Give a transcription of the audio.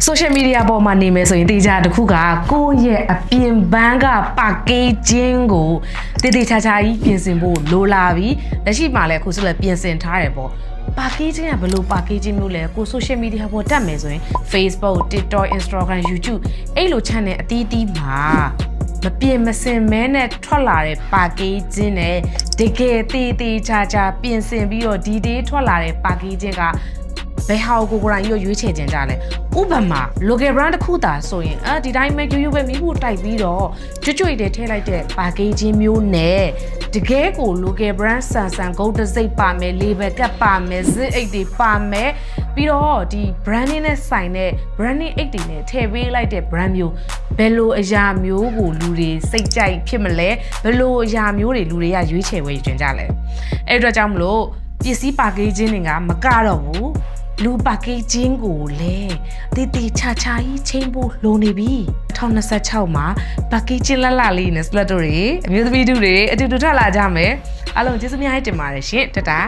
social media ပေါ်မှာနေမယ်ဆိုရင်တေချာတစ်ခုကကိုယ့်ရဲ့အပြင်ပန်းက packaging ကိုတေတေချာချာကြီးပြင်ဆင်ဖို့လိုလာပြီလက်ရှိမှာလည်းအခုဆိုလည်းပြင်ဆင်ထားတယ်ပေါ့ packaging ကဘယ်လို packaging မျိုးလဲကို social media ပေါ်တက်မယ်ဆိုရင် Facebook TikTok Instagram YouTube အဲ့လို channel အသီးသီးမှာမပြင်မစင်မဲနဲ့ထွက်လာတဲ့ packaging နဲ့တကယ်တေတေချာချာပြင်ဆင်ပြီးတော့ဒီတေးထွက်လာတဲ့ packaging ကဘယ်ဟာကိုကိုယ်တိုင်ရွေးချယ်ခြင်းကြလဲဥပမာ local brand တစ်ခုသာဆိုရင်ဒီတိုင်းပဲရိုးရိုးပဲမိဖို့တိုက်ပြီးတော့ကြွကြွတွေထည့်လိုက်တဲ့ packaging မျိုးနဲ့တကယ်ကို local brand ဆန်ဆန်ဂုတ်တစိတ်ပါမယ် label ကပ်ပါမယ် zip အိတ်တွေပါမယ်ပြီးတော့ဒီ branding နဲ့ဆိုင်တဲ့ branding အိတ်တွေနဲ့ထည့်ပေးလိုက်တဲ့ brand မျိုးဘယ်လိုအရာမျိုးကိုလူတွေစိတ်ကြိုက်ဖြစ်မလဲဘယ်လိုအရာမျိုးတွေလူတွေကရွေးချယ်ဝယ်ယူကြလဲအဲ့အတွက်ကြောင့်မလို့ပစ္စည်း packaging တွေကမကတော့ဘူးလူ packaging ကိုလည်းတေတေချာချာကြီးချိန်ဖို့လိုနေပြီ2026မှာ packaging လလေးနဲ့ slot တွေအမျိုးသမီးတို့တွေအတူတူထွက်လာကြမယ်အားလုံးကျေးဇူးများတင်ပါတယ်ရှင်တတာ